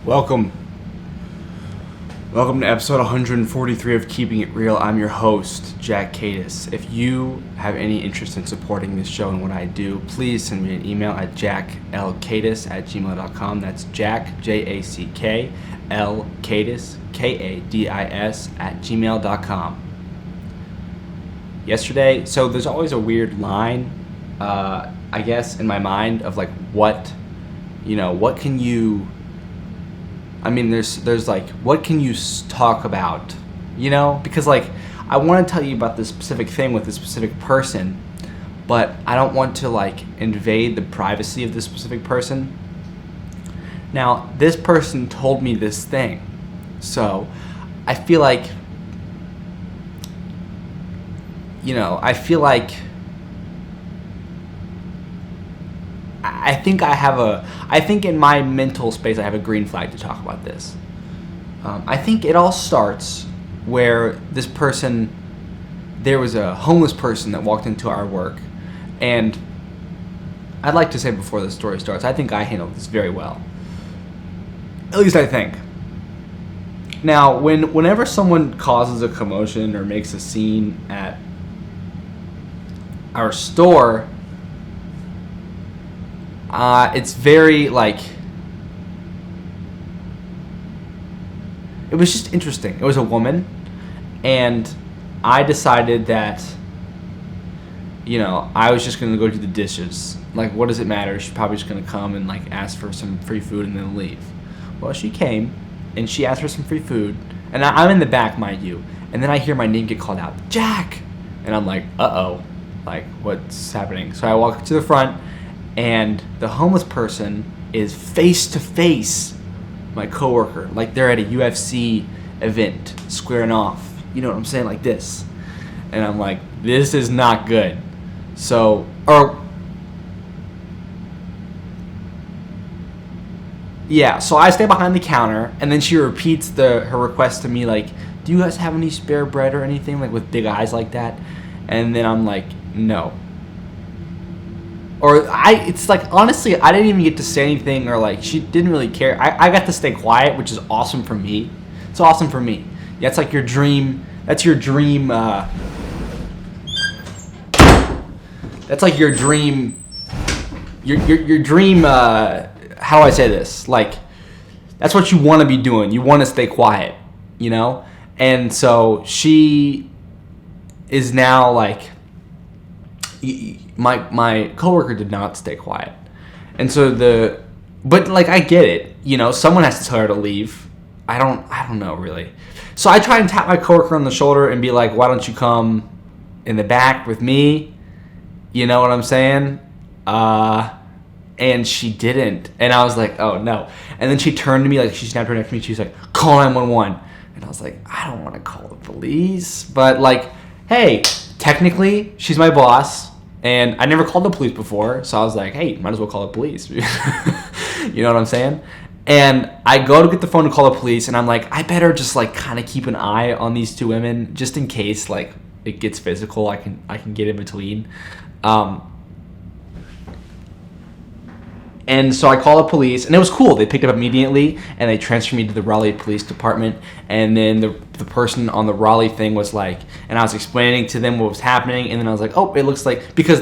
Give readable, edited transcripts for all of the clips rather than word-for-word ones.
Welcome. Welcome to episode 143 of Keeping It Real. I'm your host, Kadis. If you have any interest in supporting this show and what I do, please send me an email at jacklkadis@gmail.com. That's Jack, J-A-C-K-L, Kadis, K-A-D-I-S, @gmail.com. Yesterday, so there's always a weird line, I guess, in my mind of like what can you... I mean, there's like, what can you talk about, Because, like, I want to tell you about this specific thing with this specific person, but I don't want to, like, invade the privacy of this specific person. Now, this person told me this thing, so I feel like, I think in my mental space I have a green flag to talk about this. I think it all starts where there was a homeless person that walked into our work, and I'd like to say before the story starts, I think I handled this very well. At least I think. Now, whenever someone causes a commotion or makes a scene at our store, it's very, like, it was just interesting. It was a woman, and I decided that, I was just going to go do the dishes. Like, what does it matter? She's probably just going to come and, like, ask for some free food and then leave. Well, she came, and she asked for some free food, and I'm in the back, mind you, and then I hear my name get called out, Jack! And I'm like, uh-oh, like, what's happening? So I walk to the front, and the homeless person is face to face my coworker, like they're at a UFC event, squaring off. You know what I'm saying? Like this. And I'm like, this is not good. So I stay behind the counter, and then she repeats her request to me, like, do you guys have any spare bread or anything, like with big eyes like that? And then I'm like, no. It's like, honestly, I didn't even get to say anything, or like, she didn't really care. I got to stay quiet, which is awesome for me. It's awesome for me. Yeah, it's like your dream. That's your dream. That's like your dream. Your dream. How do I say this? Like, that's what you want to be doing. You want to stay quiet, And so she is now like. My coworker did not stay quiet, and so but like, I get it, someone has to tell her to leave. I don't know really. So I try and tap my coworker on the shoulder and be like, why don't you come in the back with me? You know what I'm saying? And she didn't, and I was like, oh no. And then she turned to me, like, she snapped her neck to me. She was like, call 911. And I was like, I don't want to call the police, but like, hey, technically she's my boss. And I never called the police before, so I was like, hey, might as well call the police. You know what I'm saying? And I go to get the phone to call the police, and I'm like, I better just, like, kind of keep an eye on these two women, just in case, like, it gets physical. I can get in between. And so I call the police, and it was cool. They picked up immediately, and they transferred me to the Raleigh Police Department. And then the person on the Raleigh thing was like, and I was explaining to them what was happening, and then I was like, oh, it looks like, because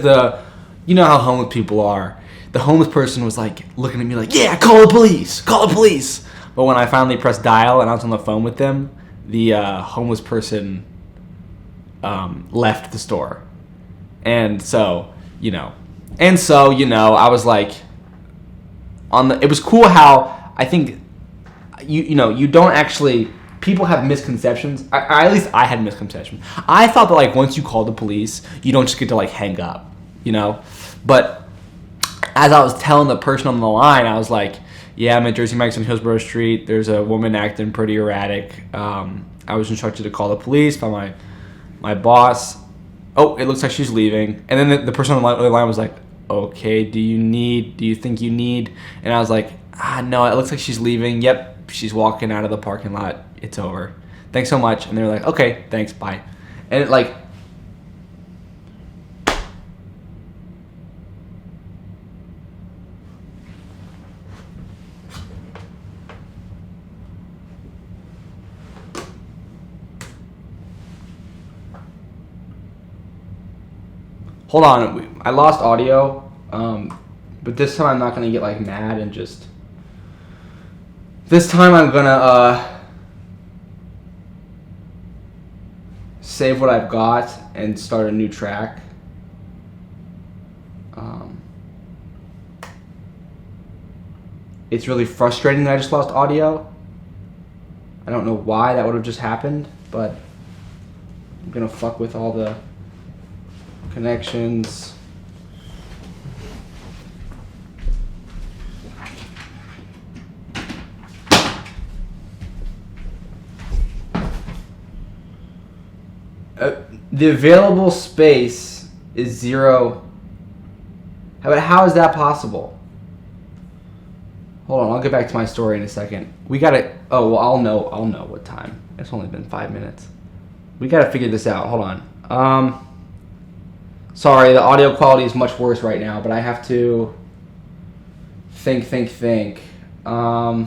you know how homeless people are. The homeless person was like looking at me like, yeah, call the police. But when I finally pressed dial and I was on the phone with them, the homeless person left the store. And so, I was like, it was cool how I think you don't actually, people have misconceptions. At least I had misconceptions. I thought that, like, once you call the police, you don't just get to, like, hang up, But as I was telling the person on the line, I was like, yeah, I'm at Jersey Mike's on Hillsborough Street. There's a woman acting pretty erratic. I was instructed to call the police by my boss. Oh, it looks like she's leaving. And then the person on the line was like, okay, do you think you need? And I was like, no, it looks like she's leaving. Yep, she's walking out of the parking lot. It's over. Thanks so much. And they're like, okay, thanks, bye. And it, like, Hold on, I lost audio, but this time I'm not gonna get like mad and just. This time I'm gonna save what I've got and start a new track. It's really frustrating that I just lost audio. I don't know why that would have just happened, but I'm gonna fuck with all the connections. The available space is 0. How is that possible? Hold on, I'll get back to my story in a second. We gotta. Oh well, I'll know what time. It's only been 5 minutes. We gotta figure this out. Hold on. Sorry, the audio quality is much worse right now, but I have to think. I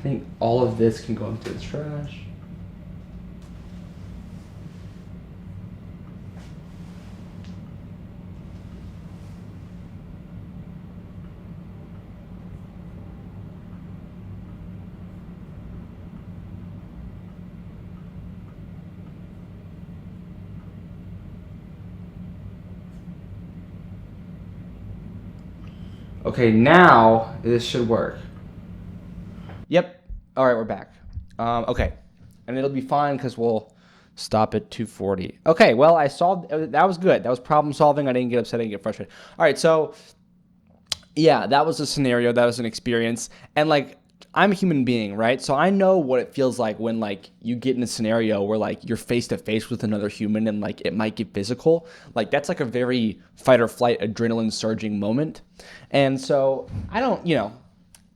think all of this can go into the trash. Okay, now this should work. Yep. All right, we're back. Okay, and it'll be fine because we'll stop at 2:40. Okay, well, I solved. That was good. That was problem solving. I didn't get upset. I didn't get frustrated. All right, so yeah, that was a scenario. That was an experience, and like I'm a human being, right? So I know what it feels like when like you get in a scenario where like you're face to face with another human and like it might get physical. Like that's like a very fight or flight adrenaline surging moment. And so I don't,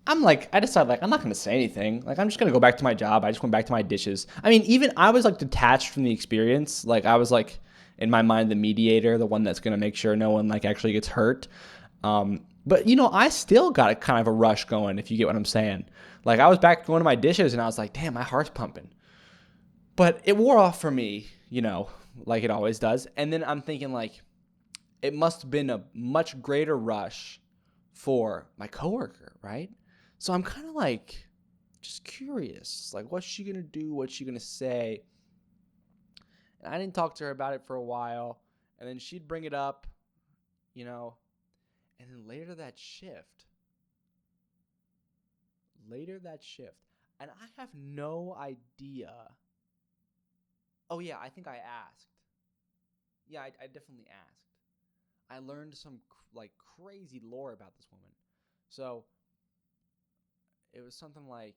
I decided like I'm not going to say anything. Like I'm just going to go back to my job. I just went back to my dishes. I mean, even I was like detached from the experience. Like I was like in my mind the mediator, the one that's going to make sure no one like actually gets hurt. But I still got a kind of a rush going, if you get what I'm saying. Like I was back going to my dishes and I was like, damn, my heart's pumping. But it wore off for me, like it always does. And then I'm thinking like, it must have been a much greater rush for my coworker, right? So I'm kind of like, just curious, like what's she going to do? What's she going to say? And I didn't talk to her about it for a while. And then she'd bring it up, and then later that shift, and I have no idea. Oh yeah, I think I asked. Yeah, I definitely asked. I learned some like crazy lore about this woman. So it was something like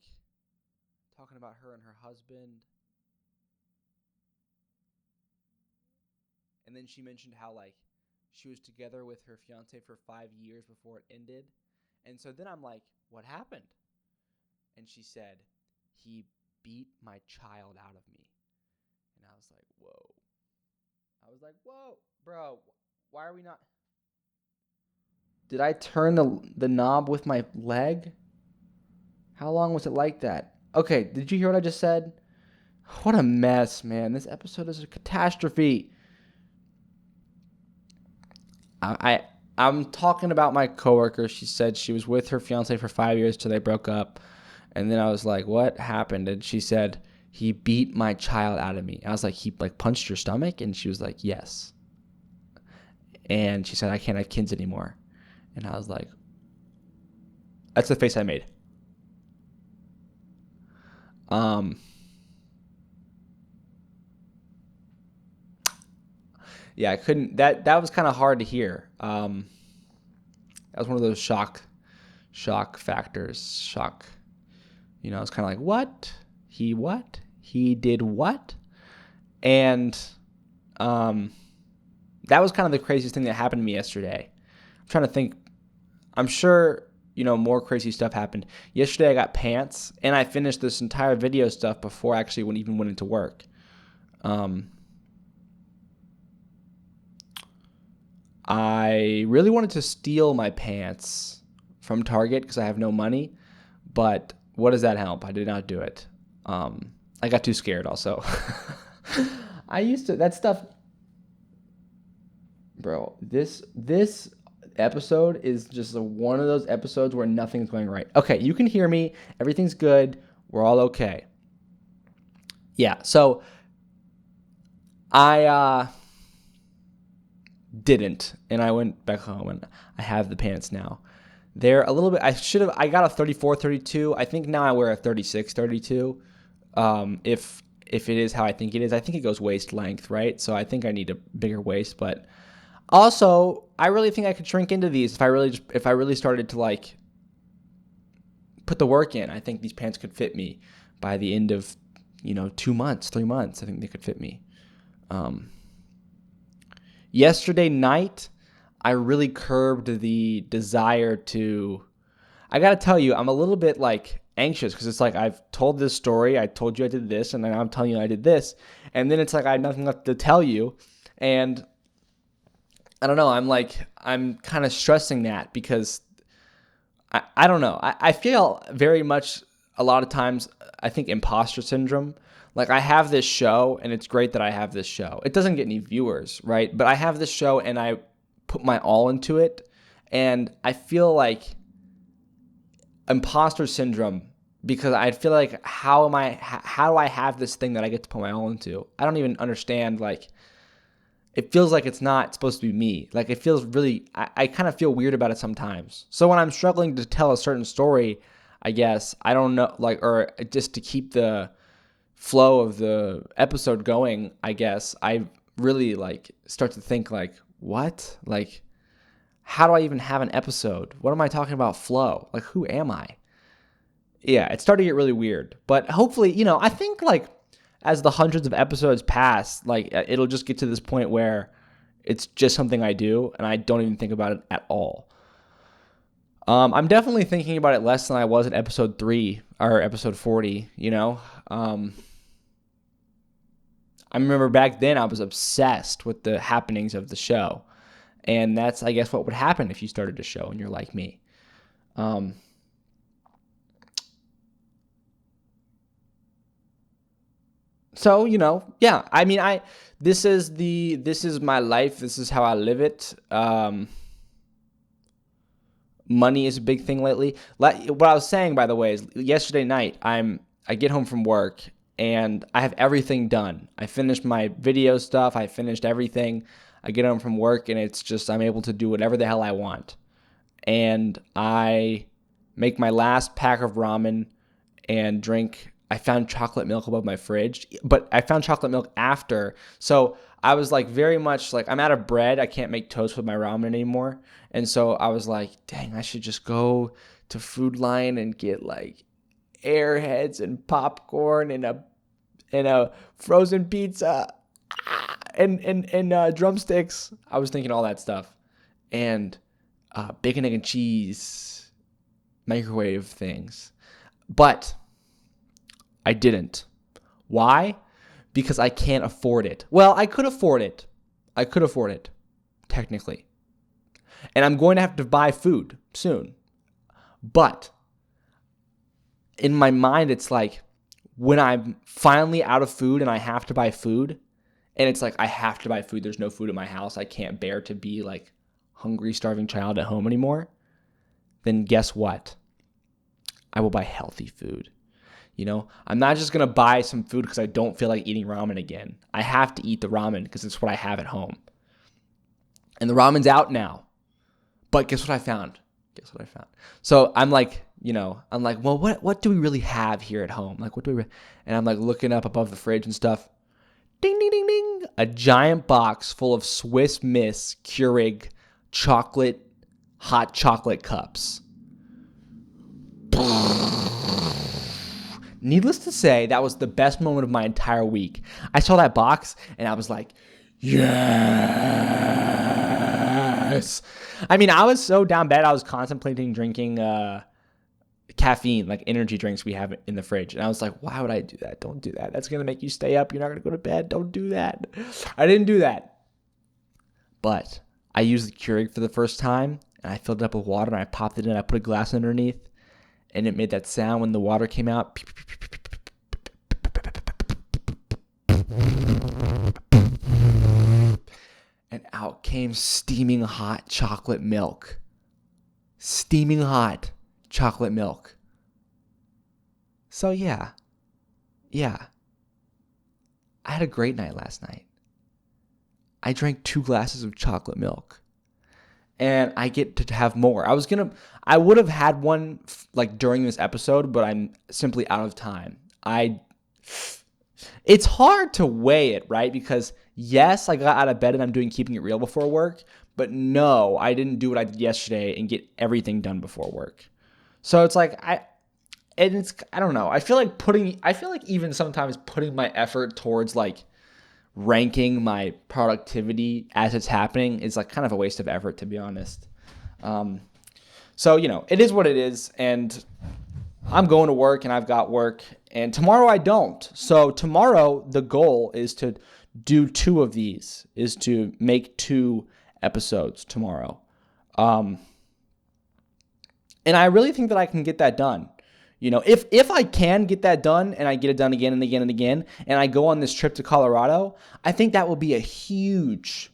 talking about her and her husband. And then she mentioned how like she was together with her fiance for 5 years before it ended. And so then I'm like, what happened? And she said, he beat my child out of me. And I was like, whoa, bro, why are we not? Did I turn the knob with my leg? How long was it like that? Okay, did you hear what I just said? What a mess, man. This episode is a catastrophe. I'm talking about my coworker. She said she was with her fiance for 5 years till they broke up. And then I was like, what happened? And she said, he beat my child out of me. I was like, he like punched your stomach? And she was like, yes. And she said, I can't have kids anymore. And I was like, that's the face I made. Yeah, I couldn't. That was kind of hard to hear. That was one of those shock factors. Shock. It's kind of like, what? He did what? And that was kind of the craziest thing that happened to me yesterday. I'm trying to think. I'm sure more crazy stuff happened. Yesterday I got pants, and I finished this entire video stuff before I actually went into work. I really wanted to steal my pants from Target because I have no money, but what does that help? I did not do it. I got too scared also. That stuff, Bro, this episode is just one of those episodes where nothing's going right. Okay, you can hear me. Everything's good. We're all okay. Yeah, so I didn't, and I went back home, and I have the pants now. They're a little bit, I got a 34, 32. I think now I wear a 36, 32. If it is how I think it is. I think it goes waist length, right? So I think I need a bigger waist, but also I really think I could shrink into these if I really started to like put the work in. I think these pants could fit me by the end of 2 months, 3 months. I think they could fit me. Yesterday night, I really curbed the desire to. I gotta tell you, I'm a little bit like anxious because it's like I've told this story. I told you I did this, and then I'm telling you I did this, and then it's like I have nothing left to tell you, and I don't know. I'm kind of stressing that because I don't know. I feel very much a lot of times. I think imposter syndrome. Like I have this show, and it's great that I have this show. It doesn't get any viewers, right? But I have this show, and I put my all into it, and I feel like imposter syndrome because I feel like how do I have this thing that I get to put my all into? I don't even understand. Like it feels like it's not supposed to be me. Like it feels really. I kind of feel weird about it sometimes. So when I'm struggling to tell a certain story, I guess I don't know, like, or just to keep the flow of the episode going, I guess I really like start to think like, what? Like, how do I even have an episode? What am I talking about flow? Like, who am I? Yeah, it started to get really weird. But hopefully, I think like as the hundreds of episodes pass, like it'll just get to this point where it's just something I do and I don't even think about it at all. I'm definitely thinking about it less than I was in episode 3 or episode 40, I remember back then I was obsessed with the happenings of the show. And that's, I guess, what would happen if you started a show and you're like me. So, yeah, I mean, this is my life. This is how I live it. Money is a big thing lately. What I was saying, by the way, is yesterday night, I get home from work and I have everything done. I finished my video stuff. I finished everything. I get home from work and it's just I'm able to do whatever the hell I want. And I make my last pack of ramen and drink. I found chocolate milk above my fridge, but I found chocolate milk after. So I was like very much like I'm out of bread. I can't make toast with my ramen anymore. And so I was like, dang, I should just go to Food Lion and get like Airheads and popcorn and a frozen pizza and drumsticks. I was thinking all that stuff. And bacon, egg, and cheese microwave things. But I didn't. Why? Because I can't afford it. Well, I could afford it. Technically. And I'm going to have to buy food soon. But in my mind, it's like when I'm finally out of food and I have to buy food, and it's like I have to buy food. There's no food in my house. I can't bear to be like hungry, starving child at home anymore. Then guess what? I will buy healthy food. I'm not just going to buy some food because I don't feel like eating ramen again. I have to eat the ramen because it's what I have at home. And the ramen's out now. But guess what I found? So I'm like, well, what do we really have here at home? Like, and I'm like looking up above the fridge and stuff. Ding, ding, ding, ding. A giant box full of Swiss Miss Keurig hot chocolate cups. Needless to say, that was the best moment of my entire week. I saw that box and I was like, yes. I mean, I was so down bad. I was contemplating drinking caffeine, like energy drinks we have in the fridge. And I was like, why would I do that? Don't do that. That's going to make you stay up. You're not going to go to bed. Don't do that. I didn't do that. But I used the Keurig for the first time and I filled it up with water and I popped it in. I put a glass underneath. And it made that sound when the water came out. And out came steaming hot chocolate milk. Steaming hot chocolate milk. So yeah. I had a great night last night. I drank 2 glasses of chocolate milk. And I get to have more. I would have had one like during this episode, but I'm simply out of time. It's hard to weigh it, right? Because yes, I got out of bed and I'm doing Keeping It Real before work, but no, I didn't do what I did yesterday and get everything done before work. So it's like I don't know. I feel like even sometimes putting my effort towards like ranking my productivity as it's happening is like kind of a waste of effort, to be honest. So, it is what it is. And I'm going to work and I've got work, and tomorrow I don't. So tomorrow the goal is to do 2 of these, is to make 2 episodes tomorrow. And I really think that I can get that done. If I can get that done and I get it done again and again and again, and I go on this trip to Colorado, I think that will be a huge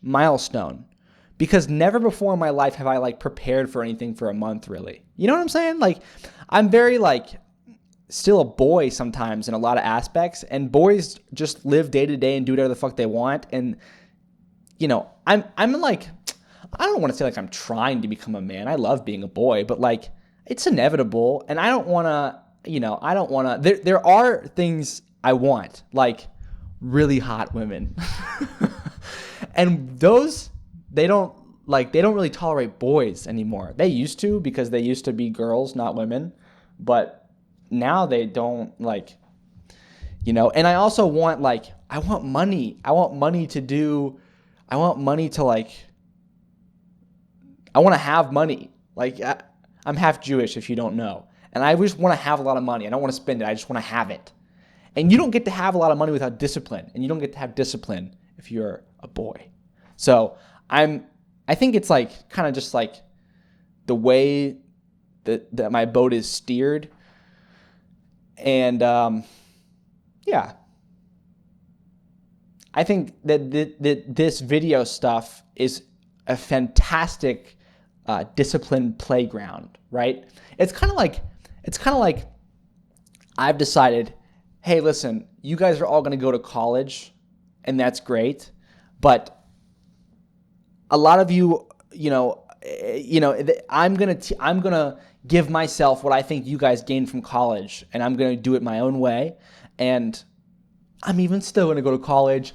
milestone, because never before in my life have I like prepared for anything for a month, really. You know what I'm saying? Like, I'm very like still a boy sometimes in a lot of aspects, and boys just live day to day and do whatever the fuck they want. And I'm like, I don't want to say like I'm trying to become a man. I love being a boy, but like it's inevitable, and I don't want to, there are things I want, like really hot women. And those, they don't really tolerate boys anymore. They used to, because they used to be girls, not women, but now they don't, like, and I also want I want money. I want to have money. Like, I'm half Jewish, if you don't know. And I just want to have a lot of money. I don't want to spend it. I just want to have it. And you don't get to have a lot of money without discipline. And you don't get to have discipline if you're a boy. So I think it's like kind of just like the way that my boat is steered. And yeah. I think that this video stuff is a fantastic discipline playground, right? It's kind of like I've decided, hey, listen, you guys are all going to go to college, and that's great, but a lot of you, I'm gonna give myself what I think you guys gained from college, and I'm gonna do it my own way, and I'm even still gonna go to college.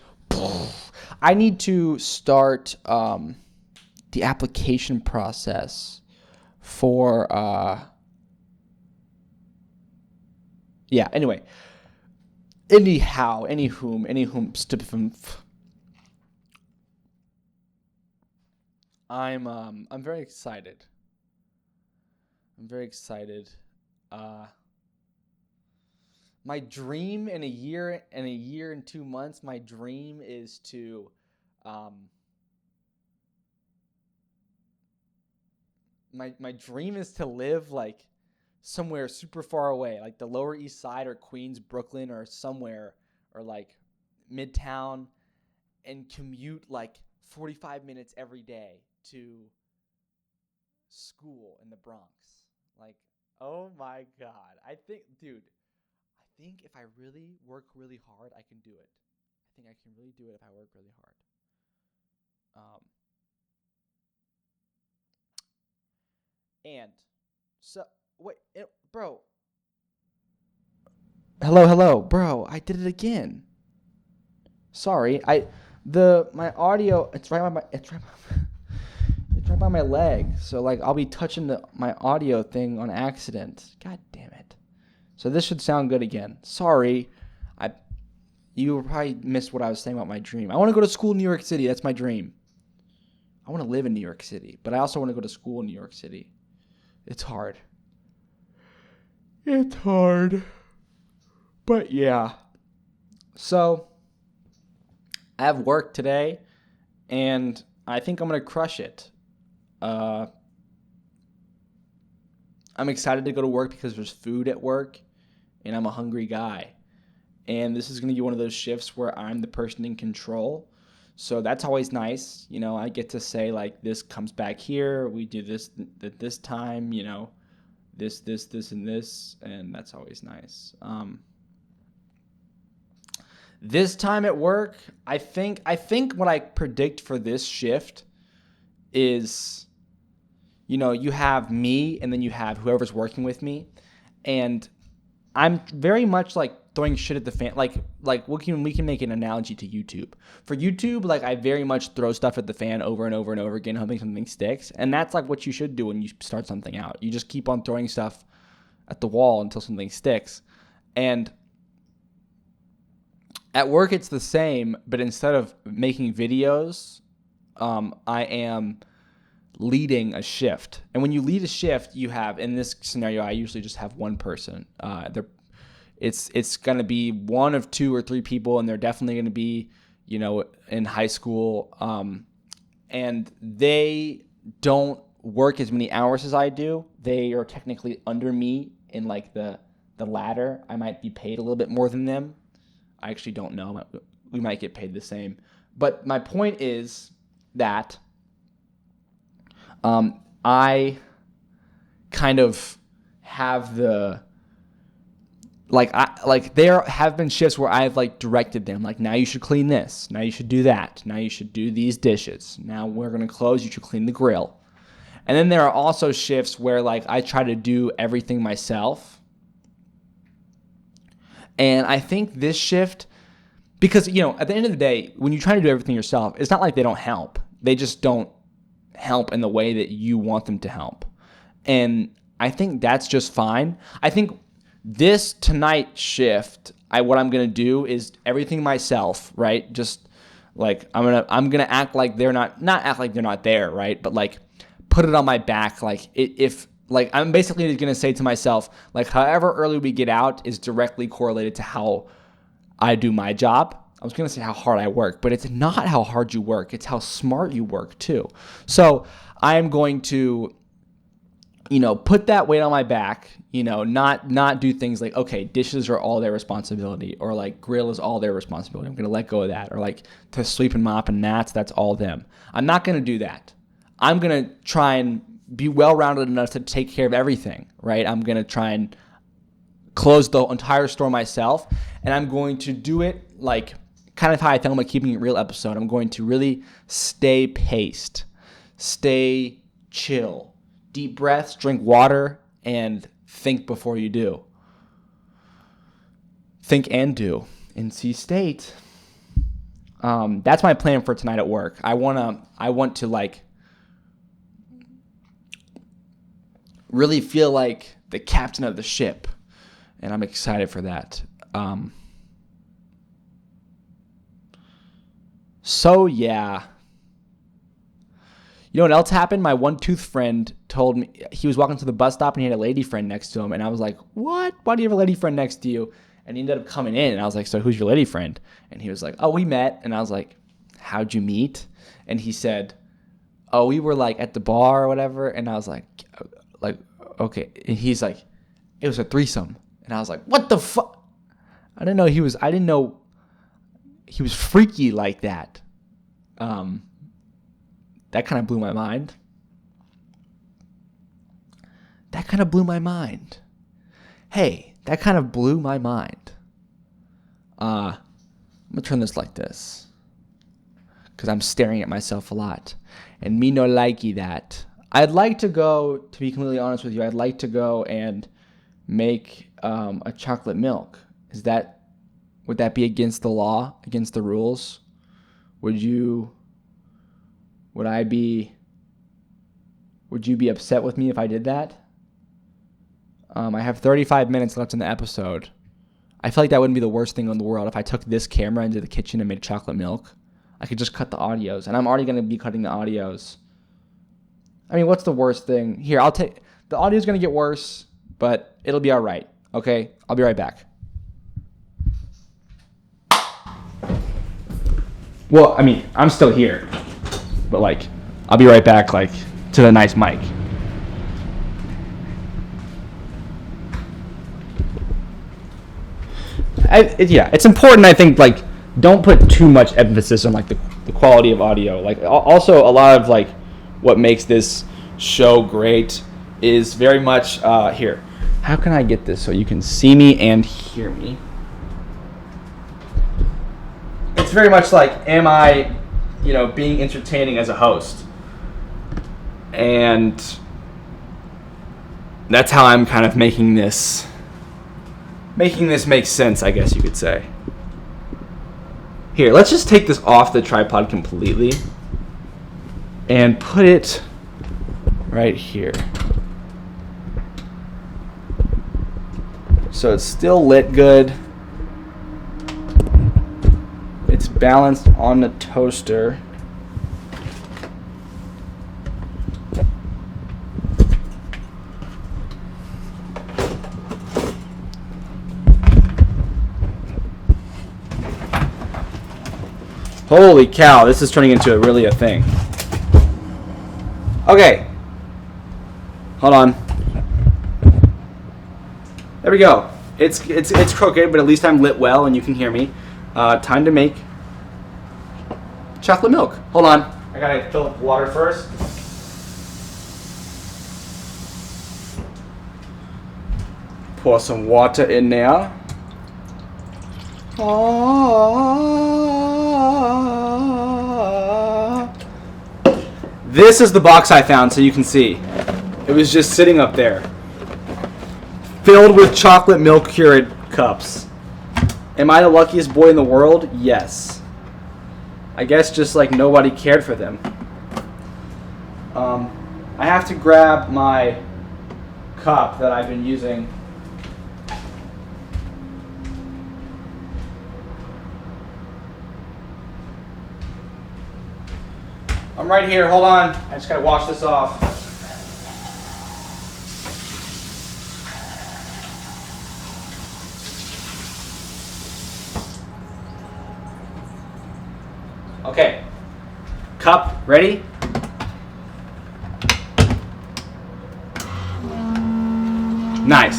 I need to start the application process for anyway. Anywhom, I'm very excited. My dream in a year and 2 months, my dream is to my dream is to live like somewhere super far away, like the Lower East Side or Queens, Brooklyn, or somewhere, or like Midtown, and commute like 45 minutes every day to school in the Bronx. Like, oh my God. I think if I really work really hard, I can do it. I think I can really do it if I work really hard. And so, wait, bro. Hello, bro. I did it again. Sorry, my audio. It's right by my leg. So like, I'll be touching my audio thing on accident. God damn it. So this should sound good again. Sorry, you probably missed what I was saying about my dream. I want to go to school in New York City. That's my dream. I want to live in New York City, but I also want to go to school in New York City. It's hard. But yeah. So I have work today, and I think I'm going to crush it. I'm excited to go to work because there's food at work, and I'm a hungry guy. And this is going to be one of those shifts where I'm the person in control. So that's always nice. I get to say like this comes back here. We do this at this time. This, and this, and that's always nice. This time at work, I think what I predict for this shift is, you have me and then you have whoever's working with me, and I'm very much like throwing shit at the fan. Like we can make an analogy to YouTube. For YouTube, like I very much throw stuff at the fan over and over and over again, hoping something sticks. And that's like what you should do when you start something out. You just keep on throwing stuff at the wall until something sticks. And at work, it's the same, but instead of making videos, I am leading a shift. And when you lead a shift, you have, in this scenario, I usually just have one person. It's going to be one of 2 or 3 people, and they're definitely going to be, in high school. And they don't work as many hours as I do. They are technically under me in like the ladder. I might be paid a little bit more than them. I actually don't know. We might get paid the same. But my point is that I kind of have there have been shifts where I've like directed them, like, now you should clean this, now you should do that, now you should do these dishes, now we're going to close, you should clean the grill. And then there are also shifts where like I try to do everything myself. And I think this shift, because, at the end of the day, when you try to do everything yourself, it's not like they don't help. They just don't help in the way that you want them to help. And I think that's just fine. I think this tonight shift, what I'm going to do is everything myself, right? Just like I'm going to act like they're not act like they're not there, right? But like put it on my back. Like if I'm basically going to say to myself, like, however early we get out is directly correlated to how I do my job. I was going to say how hard I work, but it's not how hard you work. It's how smart you work too. So I am going to, put that weight on my back, not do things like, okay, dishes are all their responsibility, or like grill is all their responsibility. I'm going to let go of that. Or like to sweep and mop and mats, that's all them. I'm not going to do that. I'm going to try and be well-rounded enough to take care of everything, right? I'm going to try and close the entire store myself, and I'm going to do it like kind of how I filmed my Keeping It Real episode. I'm going to really stay paced, stay chill, deep breaths, drink water, and think before you do. Think and do. NC State. That's my plan for tonight at work. I want to like really feel like the captain of the ship, and I'm excited for that. So yeah. You know what else happened? My one-tooth friend told me, he was walking to the bus stop and he had a lady friend next to him, and I was like, what? Why do you have a lady friend next to you? And he ended up coming in, and I was like, so who's your lady friend? And he was like, oh, we met. And I was like, how'd you meet? And he said, oh, we were like at the bar or whatever. And I was like, okay. And he's like, it was a threesome. And I was like, what the fuck? I didn't know he was freaky like that. That kind of blew my mind. Hey, that kind of blew my mind. I'm going to turn this like this, because I'm staring at myself a lot. And me no likey that. I'd like to go, to be completely honest with you, I'd like to go and make a chocolate milk. Would that be against the law, against the rules? Would you be upset with me if I did that? I have 35 minutes left in the episode. I feel like that wouldn't be the worst thing in the world if I took this camera into the kitchen and made chocolate milk. I could just cut the audios, and I'm already going to be cutting the audios. I mean, what's the worst thing? Here, the audio's going to get worse, but it'll be all right. Okay? I'll be right back. Well, I mean, I'm still here, but like, I'll be right back, like, to the nice mic. It's important, I think, like, don't put too much emphasis on like the the quality of audio. Like also a lot of like what makes this show great is very much here. How can I get this so you can see me and hear me? It's very much like, am I, being entertaining as a host? And that's how I'm kind of making this make sense, I guess you could say. Here, let's just take this off the tripod completely and put it right here. So it's still lit good. It's balanced on the toaster. Holy cow, this is turning into really a thing. Okay. Hold on. There we go. It's crooked, but at least I'm lit well and you can hear me. Time to make chocolate milk. Hold on. I gotta fill up water first. Pour some water in there. This is the box I found so you can see. It was just sitting up there. Filled with chocolate milk Keurig cups. Am I the luckiest boy in the world? Yes. I guess just like nobody cared for them. I have to grab my cup that I've been using. I'm right here, hold on. I just gotta wash this off. Okay, cup, ready? Nice.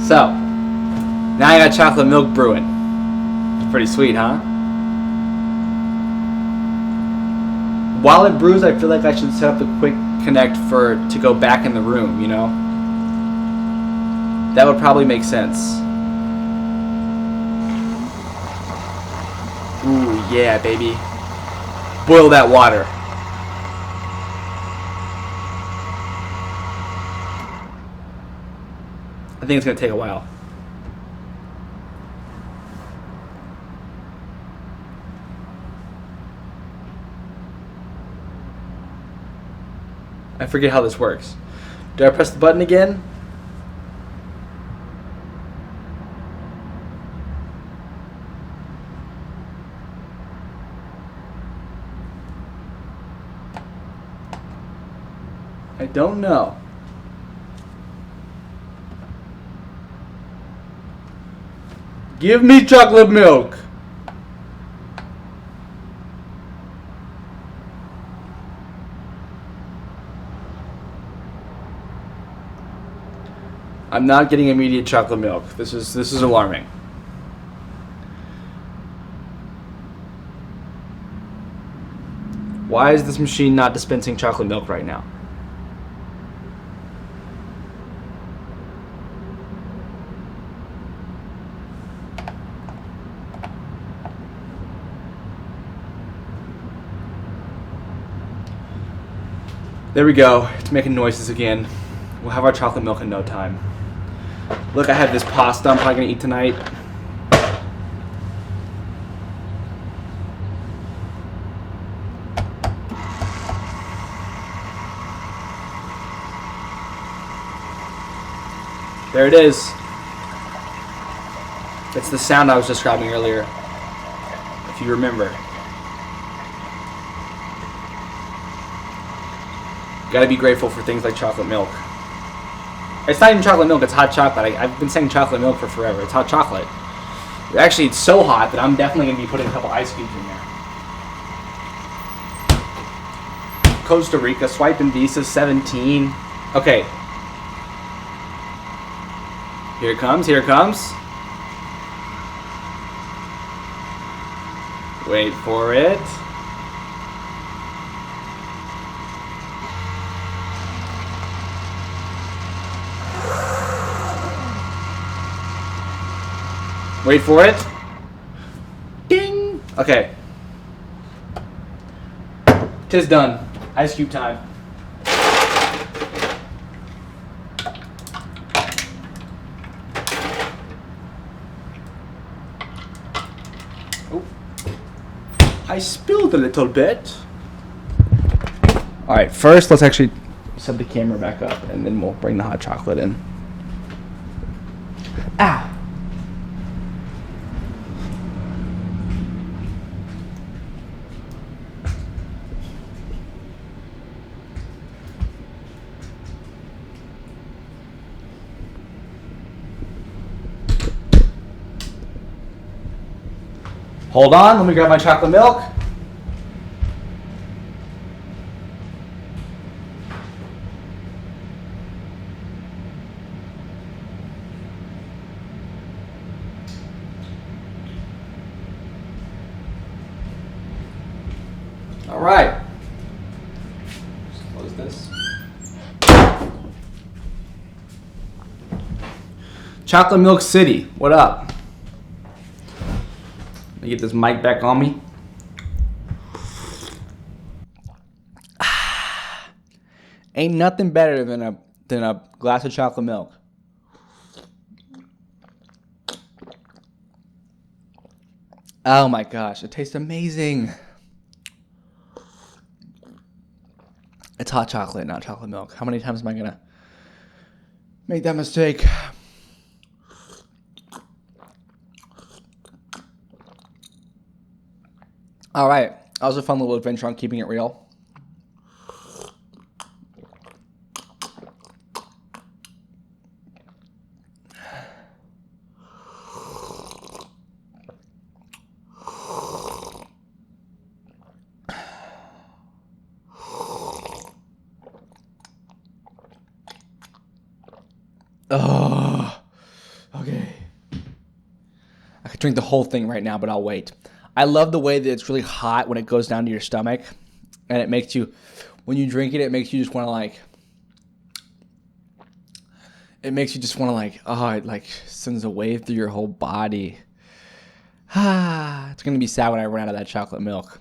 So, now I got chocolate milk brewing. Pretty sweet, huh? While it brews, I feel like I should set up the quick connect to go back in the room, That would probably make sense. Ooh, yeah, baby. Boil that water. I think it's going to take a while. I forget how this works. Do I press the button again? I don't know. Give me chocolate milk. I'm not getting immediate chocolate milk. This is alarming. Why is this machine not dispensing chocolate milk right now? There we go. It's making noises again. We'll have our chocolate milk in no time. Look, I have this pasta I'm probably going to eat tonight. There it is. It's the sound I was describing earlier, if you remember. Gotta be grateful for things like chocolate milk. It's not even chocolate milk, it's hot chocolate. I've been saying chocolate milk for forever. It's hot chocolate. Actually, it's so hot that I'm definitely going to be putting a couple ice cubes in there. Costa Rica, swipe and Visa 17. Okay. Here it comes, here it comes. Wait for it. Wait for it. Ding. Okay. 'Tis done. Ice cube time. Oh. I spilled a little bit. All right, first let's actually set the camera back up and then we'll bring the hot chocolate in. Ow. Hold on, let me grab my chocolate milk. All right. Just close this. Chocolate Milk City, what up? Let me get this mic back on me. Ain't nothing better than a glass of chocolate milk. Oh my gosh, it tastes amazing. It's hot chocolate, not chocolate milk. How many times am I gonna make that mistake? All right, that was a fun little adventure on keeping it real. Oh, okay. I could drink the whole thing right now, but I'll wait. I love the way that it's really hot when it goes down to your stomach, and it makes you, when you drink it, it makes you just want to oh, it like sends a wave through your whole body. It's gonna be sad when I run out of that chocolate milk.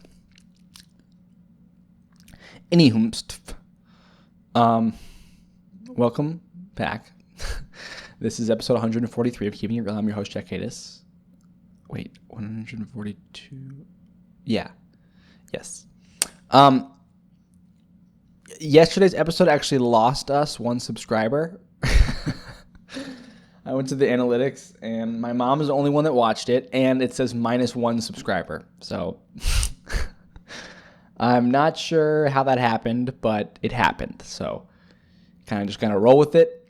Anywho, welcome back. This is episode 143 of Keeping It Real. I'm your host, jackkadis. Wait, 142? Yeah. Yes. Yesterday's episode actually lost us one subscriber. I went to the analytics, and my mom is the only one that watched it, and it says -1 subscriber. So I'm not sure how that happened, but it happened. So kind of just gonna roll with it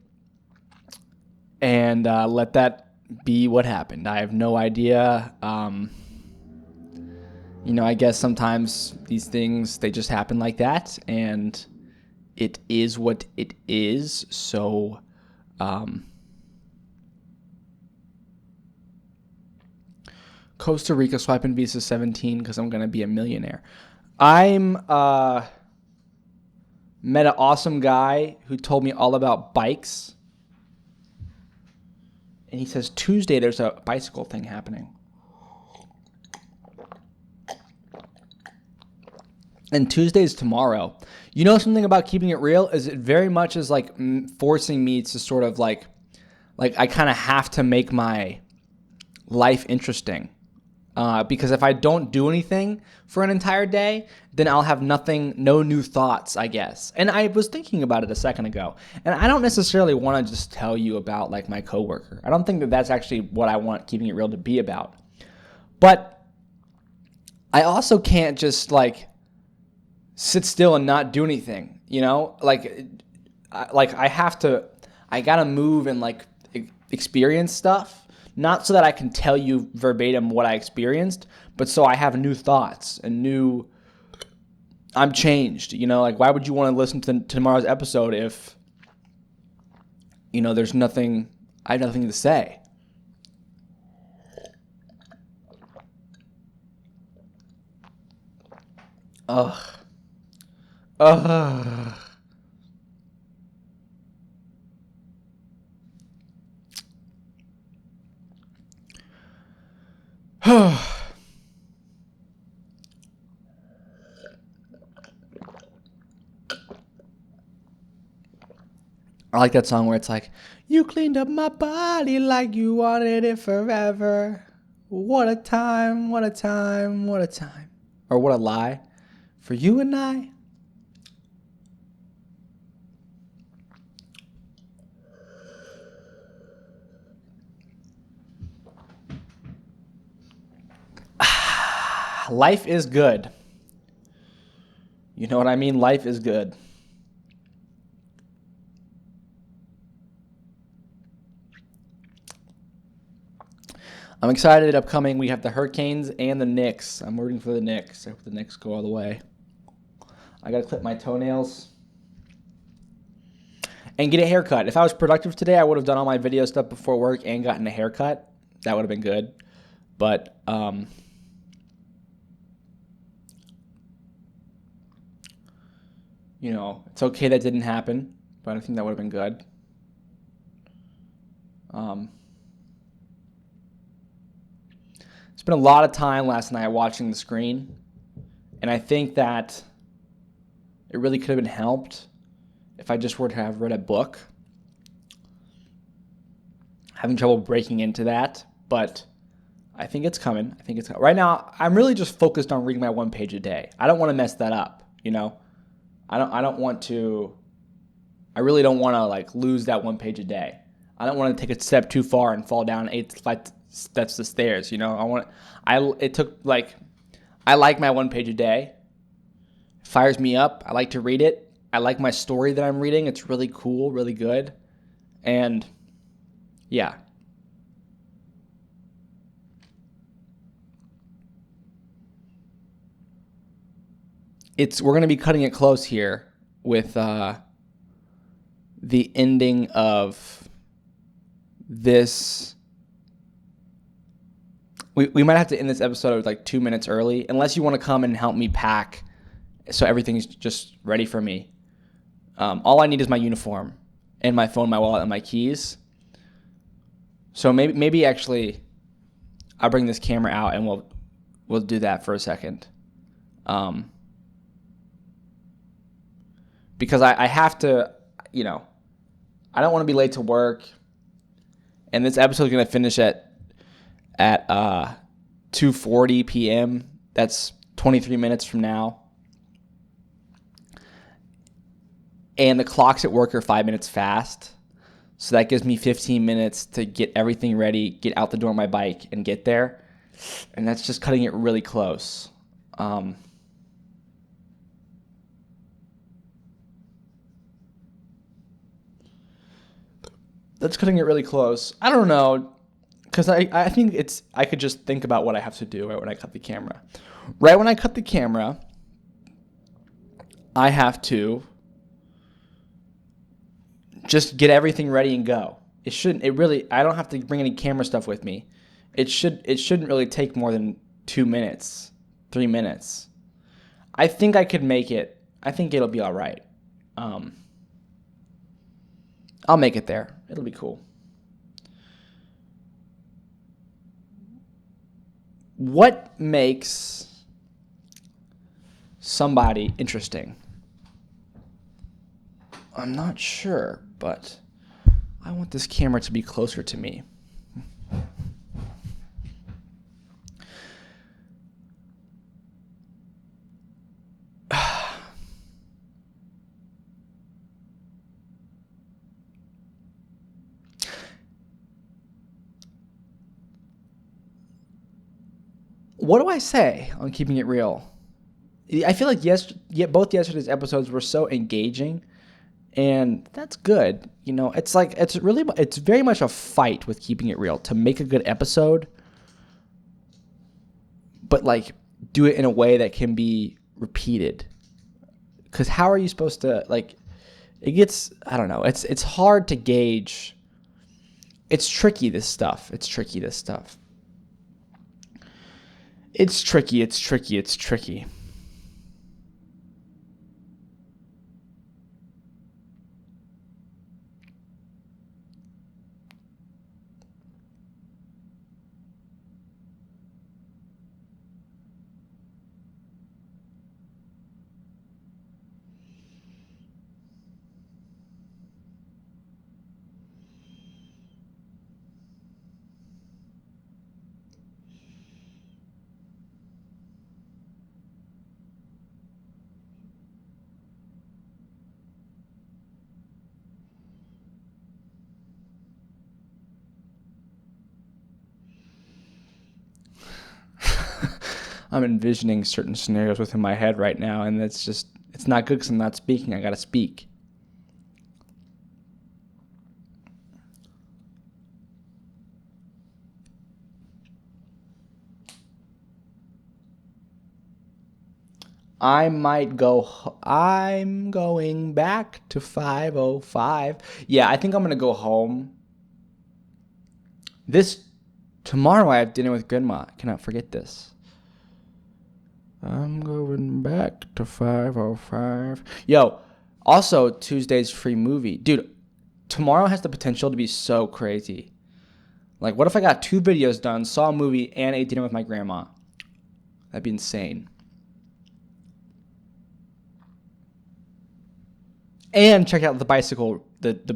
and let that be what happened. I have no idea. I guess sometimes these things, they just happen like that, and it is what it is. So Costa Rica swiping visa 17 because I'm going to be a millionaire. I'm met an awesome guy who told me all about bikes. And he says Tuesday there's a bicycle thing happening. And Tuesday is tomorrow. You know something about keeping it real is it very much is like forcing me to sort of like I kind of have to make my life interesting. Because if I don't do anything for an entire day, then I'll have no new thoughts, I guess. And I was thinking about it a second ago. And I don't necessarily want to just tell you about like my coworker. I don't think that that's actually what I want Keeping It Real to be about. But I also can't just like sit still and not do anything, you know? I gotta move and like experience stuff. Not so that I can tell you verbatim what I experienced, but so I have new thoughts and I'm changed, like why would you want to listen to tomorrow's episode if, I have nothing to say. Ugh. I like that song where it's like, you cleaned up my body like you wanted it forever. What a time, what a time, what a time. Or what a lie for you and I. Life is good. You know what I mean? Life is good. I'm excited. Upcoming, we have the Hurricanes and the Knicks. I'm rooting for the Knicks. I hope the Knicks go all the way. I got to clip my toenails and get a haircut. If I was productive today, I would have done all my video stuff before work and gotten a haircut. That would have been good. But, you know, it's okay that didn't happen. But I think that would have been good. Spent a lot of time last night watching the screen, and I think that it really could have been helped if I just were to have read a book. Having trouble breaking into that, but I think it's coming. Right now, I'm really just focused on reading my one page a day. I don't want to mess that up, you know. I really don't want to like lose that one page a day. I don't want to take a step too far and fall down 8 steps the stairs, you know. I like my one page a day. It fires me up. I like to read it. I like my story that I'm reading. It's really cool, really good. And yeah. We're going to be cutting it close here with the ending of this. We might have to end this episode like 2 minutes early, unless you want to come and help me pack so everything's just ready for me. All I need is my uniform and my phone, my wallet, and my keys. So maybe actually I'll bring this camera out and we'll do that for a second. Because I have to, you know, I don't want to be late to work. And this episode is going to finish at 2:40 p.m. That's 23 minutes from now. And the clocks at work are 5 minutes fast. So that gives me 15 minutes to get everything ready, get out the door on my bike, and get there. And that's just cutting it really close. That's cutting it really close. I don't know. Because I think I could just think about what I have to do right when I cut the camera. Right when I cut the camera, I have to just get everything ready and go. I don't have to bring any camera stuff with me. It shouldn't really take more than 2 minutes, 3 minutes. I think I could make it. I think it'll be all right. I'll make it there. It'll be cool. What makes somebody interesting? I'm not sure, but I want this camera to be closer to me. What do I say on keeping it real? I feel like both yesterday's episodes were so engaging, and that's good. You know, it's very much a fight with keeping it real to make a good episode, but like do it in a way that can be repeated. Because how are you supposed to like? It gets, I don't know. It's hard to gauge. It's tricky. This stuff. It's tricky. I'm envisioning certain scenarios within my head right now, and it's not good because I'm not speaking. I got to speak. I'm going back to 5:05. Yeah, I think I'm going to go home. Tomorrow I have dinner with Grandma. I cannot forget this. I'm going back to 5:05. Yo, also Tuesday's free movie. Dude, tomorrow has the potential to be so crazy. Like, what if I got 2 videos done, saw a movie, and ate dinner with my grandma? That'd be insane. And check out the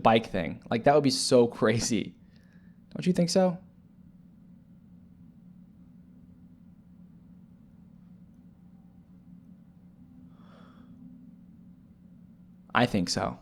bike thing. Like, that would be so crazy. Don't you think so? I think so.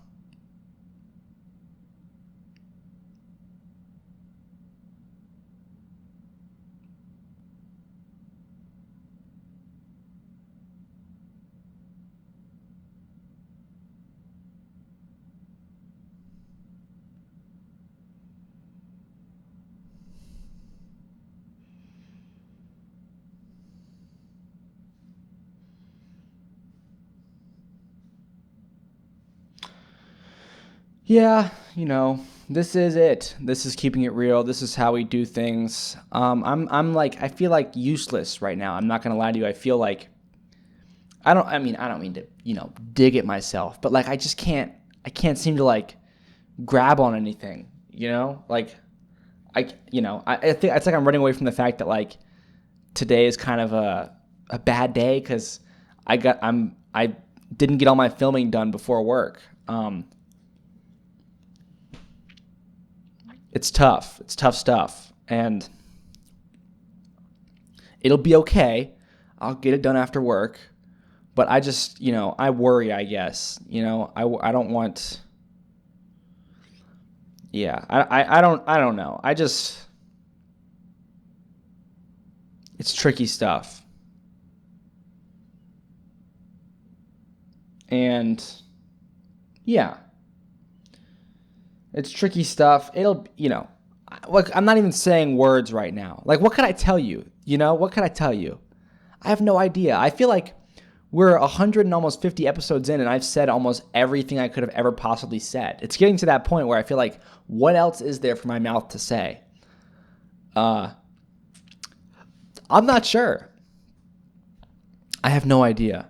Yeah, this is it. This is keeping it real. This is how we do things. I'm like, I feel like useless right now. I'm not gonna lie to you. I feel like I don't mean to, dig at myself, but like I can't seem to like grab on anything, Like I think it's like I'm running away from the fact that like today is kind of a bad day because I didn't get all my filming done before work. It's tough. It's tough stuff. And it'll be okay. I'll get it done after work. But I just, I worry, I guess. I don't want... Yeah, I don't know. It's tricky stuff. And, yeah. It's tricky stuff. It'll, look, I'm not even saying words right now. Like, what could I tell you? What could I tell you? I have no idea. I feel like we're 100 and almost 50 episodes in, and I've said almost everything I could have ever possibly said. It's getting to that point where I feel like, what else is there for my mouth to say? I'm not sure. I have no idea.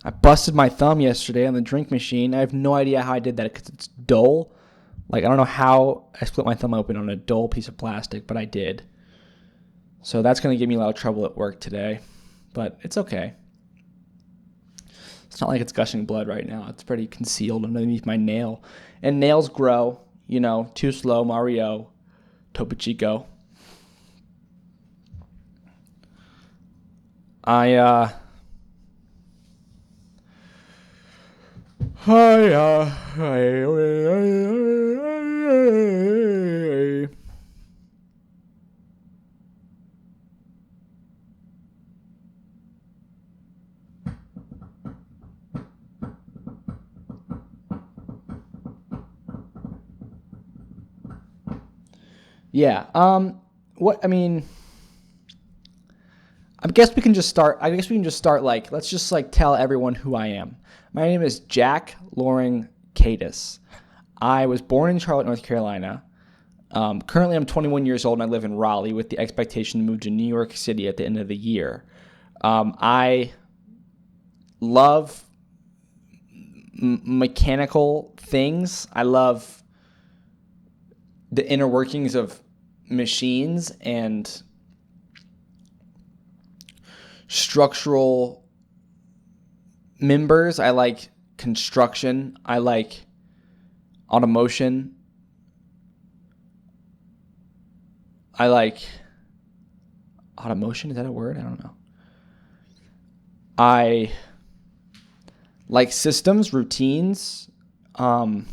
I busted my thumb yesterday on the drink machine. I have no idea how I did that because it's dull. Like, I don't know how I split my thumb open on a dull piece of plastic, but I did. So that's going to give me a lot of trouble at work today. But it's okay. It's not like it's gushing blood right now. It's pretty concealed underneath my nail. And nails grow, too slow, Mario, Topo Chico. Yeah. I guess we can just start. Like, let's just like tell everyone who I am. My name is Jack Loring Kadis. I was born in Charlotte, North Carolina. Currently, I'm 21 years old and I live in Raleigh with the expectation to move to New York City at the end of the year. I love mechanical things. I love the inner workings of machines and structural members. I like construction. I like automotion. I like automotion. Is that a word? I don't know. I like systems, routines. And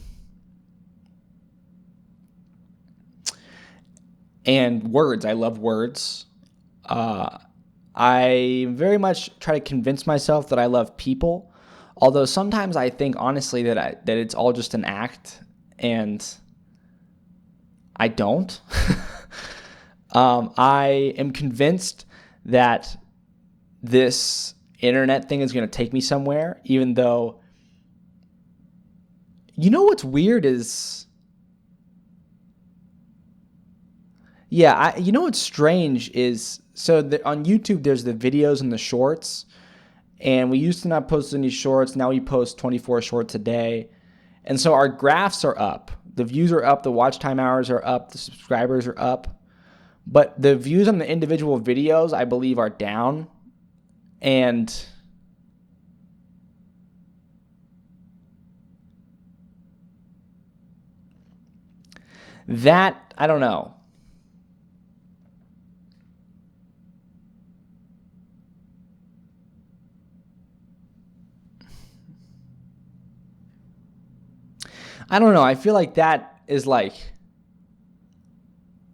words. I love words. I very much try to convince myself that I love people, although sometimes I think honestly that it's all just an act, and I don't. I am convinced that this internet thing is going to take me somewhere, even though, what's weird is, what's strange is, on YouTube, there's the videos and the shorts, and we used to not post any shorts. Now we post 24 shorts a day. And so our graphs are up. The views are up. The watch time hours are up. The subscribers are up. But the views on the individual videos, I believe, are down. And that, I don't know. I don't know. I feel like that is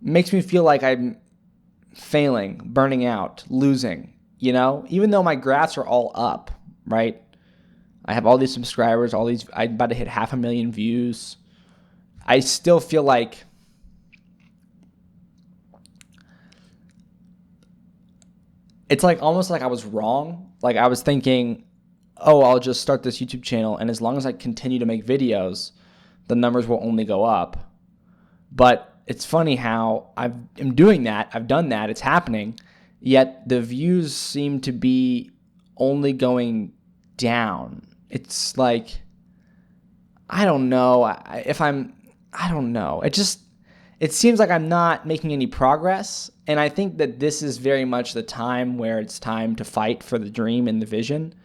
makes me feel like I'm failing, burning out, losing, even though my graphs are all up, right? I have all these subscribers, I'm about to hit 500,000 views. I still feel like it's almost like I was wrong. Like I was thinking, oh, I'll just start this YouTube channel, and as long as I continue to make videos, the numbers will only go up. But it's funny how I'm doing that. I've done that. It's happening. Yet the views seem to be only going down. It's like, I don't know. I don't know. It seems like I'm not making any progress. And I think that this is very much the time where it's time to fight for the dream and the vision.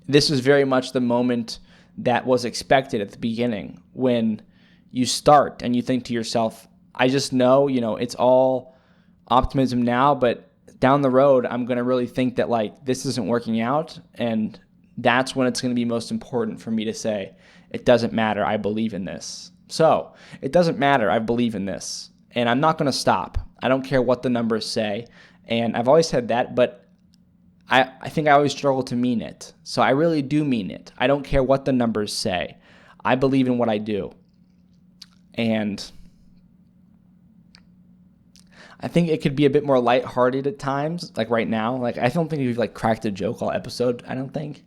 This was very much the moment that was expected at the beginning, when you start and you think to yourself, I just know, it's all optimism now, but down the road, I'm going to really think that this isn't working out. And that's when it's going to be most important for me to say, it doesn't matter. I believe in this. So it doesn't matter. I believe in this, and I'm not going to stop. I don't care what the numbers say. And I've always said that, but I think I always struggle to mean it. So I really do mean it. I don't care what the numbers say. I believe in what I do. And I think it could be a bit more lighthearted at times, like right now. I don't think we've cracked a joke all episode, I don't think.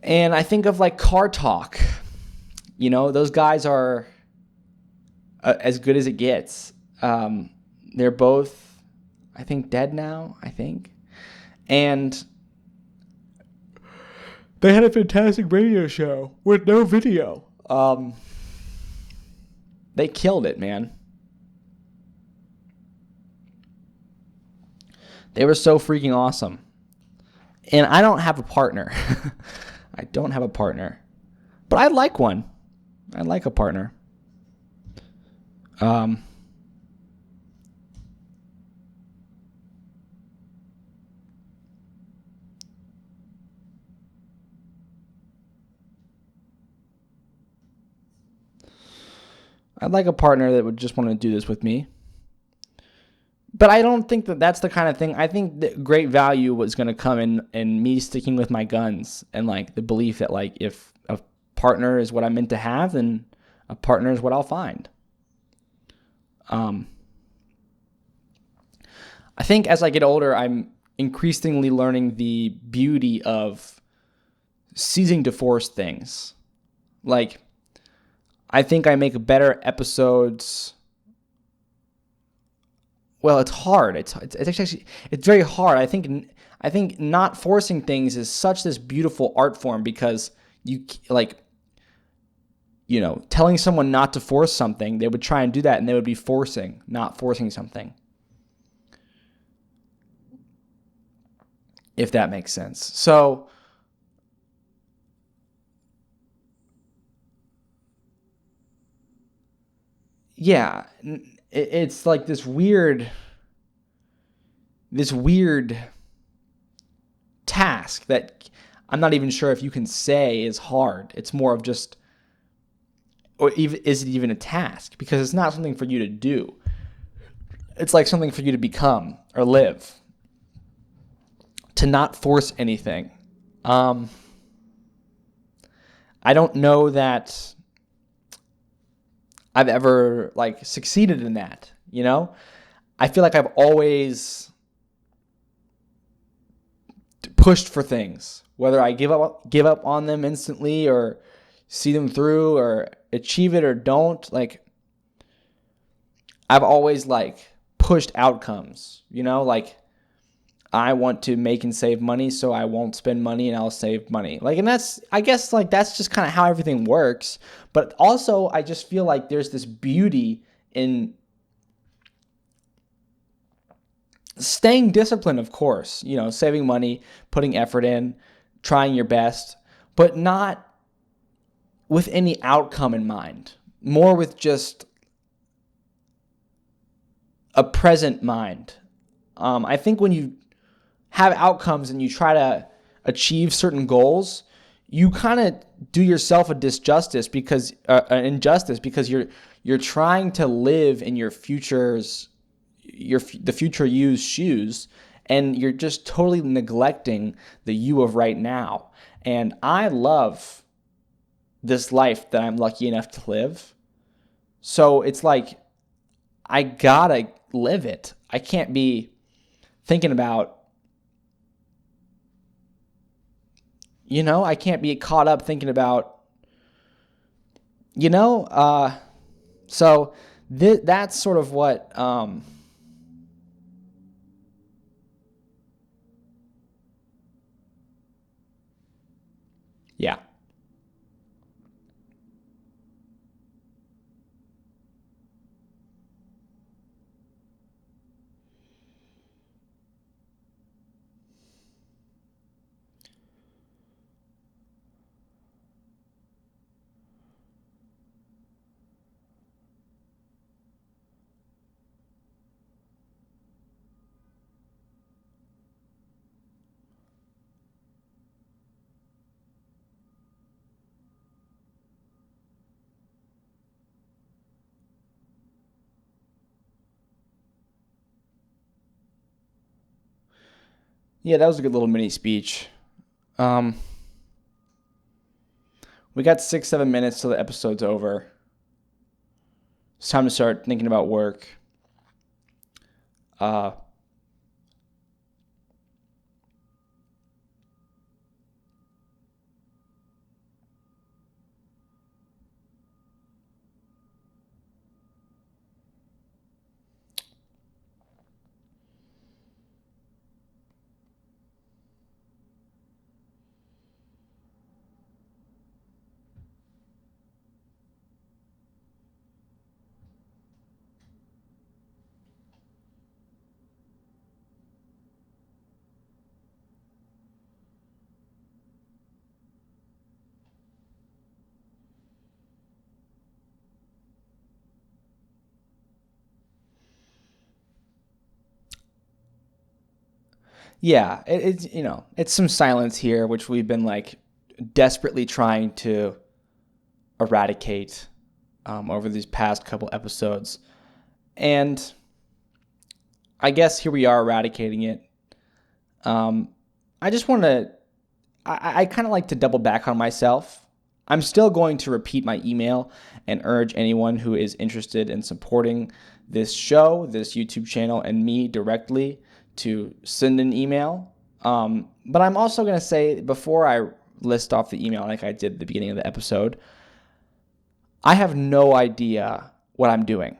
And I think of Car Talk. Those guys are as good as it gets. They're both, I think, dead now, I think. And they had a fantastic radio show with no video. They killed it, man. They were so freaking awesome. And I don't have a partner. I don't have a partner. But I'd like one. I'd like a partner. I'd like a partner that would just want to do this with me. But I don't think that that's the kind of thing. I think that great value was going to come in me sticking with my guns, and the belief that if a partner is what I'm meant to have, then a partner is what I'll find. I think as I get older, I'm increasingly learning the beauty of ceasing to force things. I think I make better episodes. Well, it's hard. It's actually very hard. I think not forcing things is such this beautiful art form, because telling someone not to force something, they would try and do that, and they would be not forcing something. If that makes sense. So yeah, it's this weird task that I'm not even sure if you can say is hard. It's more of just, or even, is it even a task? Because it's not something for you to do. It's like something for you to become or live. To not force anything. I don't know that I've ever like succeeded in that, you know? I feel like I've always pushed for things, whether I give up on them instantly or see them through or achieve it or don't. Like, I've always like pushed outcomes, you know, like I want to make and save money, so I won't spend money and I'll save money. Like, and that's, I guess, like, that's just kind of how everything works. But also, I just feel like there's this beauty in staying disciplined, of course, you know, saving money, putting effort in, trying your best, but not with any outcome in mind, more with just a present mind. I think when you have outcomes and you try to achieve certain goals, you kind of do yourself a injustice because you're trying to live in your future's the future you's shoes, and you're just totally neglecting the you of right now. And I love this life that I'm lucky enough to live. So it's like I gotta live it. I can't be thinking about, you know, I can't be caught up thinking about, you know, so that's sort of what, yeah. Yeah, that was a good little mini speech. Um, we got 6-7 minutes till the episode's over. It's time to start thinking about work. Uh, yeah, it's, you know, it's some silence here, which we've been like desperately trying to eradicate over these past couple episodes. And I guess here we are eradicating it. I just want to, I kind of like to double back on myself. I'm still going to repeat my email and urge anyone who is interested in supporting this show, this YouTube channel, and me directly to send an email. But I'm also going to say, before I list off the email like I did at the beginning of the episode, I have no idea what I'm doing.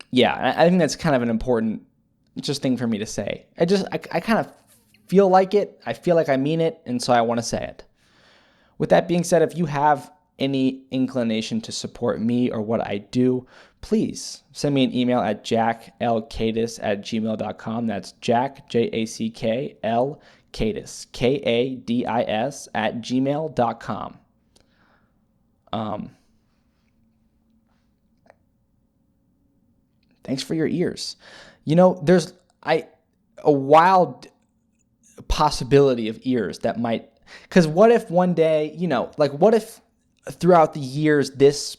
Yeah, I think that's kind of an important just thing for me to say. I kind of feel like it. I feel like I mean it, and so I want to say it. With that being said, if you have any inclination to support me or what I do, please send me an email at jackkadis@gmail.com. That's Jack, JACKL, Kadis, KADIS @gmail.com. Thanks for your ears. You know, a wild possibility of ears that might, because what if one day, like what if throughout the years this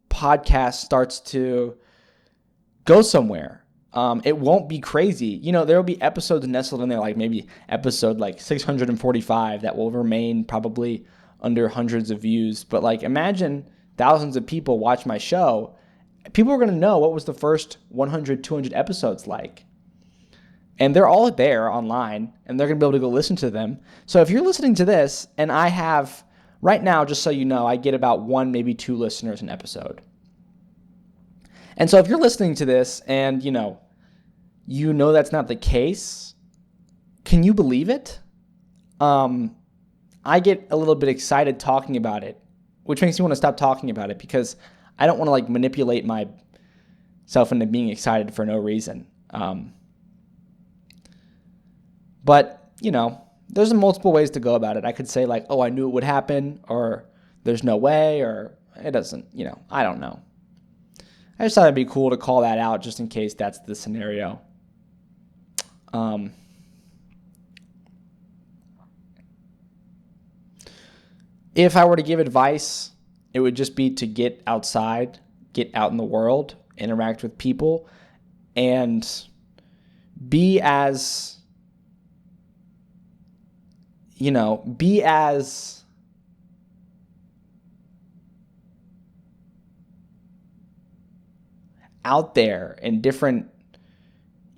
podcast starts to go somewhere? It won't be crazy. There'll be episodes nestled in there, like maybe episode like 645 that will remain probably under hundreds of views. But like imagine thousands of people watch my show. People are going to know what was the first 100, 200 episodes like. And they're all there online, and they're going to be able to go listen to them. So if you're listening to this, and I have, right now, just so you know, I get about 1, maybe 2 listeners an episode. And so if you're listening to this and, you know that's not the case, can you believe it? I get a little bit excited talking about it, which makes me want to stop talking about it because I don't want to like manipulate myself into being excited for no reason. But, there's multiple ways to go about it. I could say like, oh, I knew it would happen, or there's no way, or it doesn't, I don't know. I just thought it'd be cool to call that out just in case that's the scenario. If I were to give advice, it would just be to get outside, get out in the world, interact with people, and be as out there in different,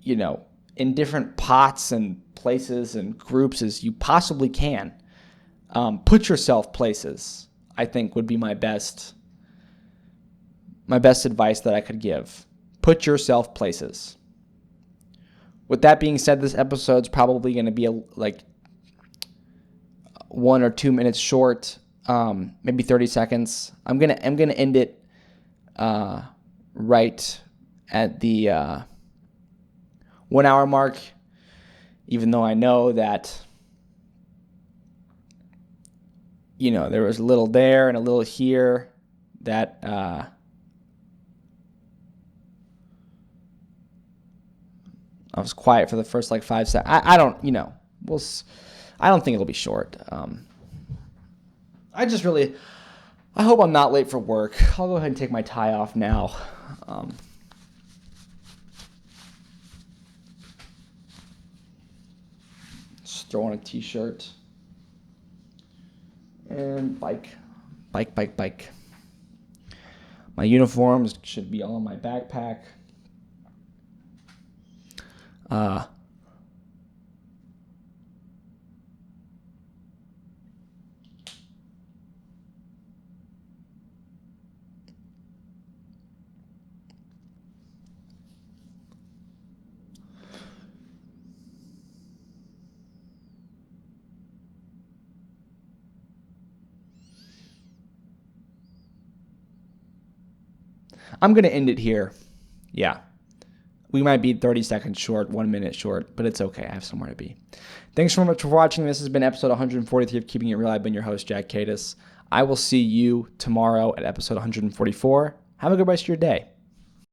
in different pots and places and groups as you possibly can. Put yourself places, I think, would be my best advice that I could give. Put yourself places. With that being said, this episode's probably going to be like 1 or 2 minutes short, maybe 30 seconds. I'm gonna end it right at the 1 hour mark, even though I know that there was a little there and a little here that I was quiet for the first like 5 seconds. I don't think it'll be short. I hope I'm not late for work. I'll go ahead and take my tie off now. Just throw on a t-shirt. And bike. My uniforms should be all in my backpack. I'm going to end it here. Yeah. We might be 30 seconds short, 1 minute short, but it's okay. I have somewhere to be. Thanks so much for watching. This has been episode 143 of Keeping It Real. I've been your host, Jack Kadis. I will see you tomorrow at episode 144. Have a good rest of your day.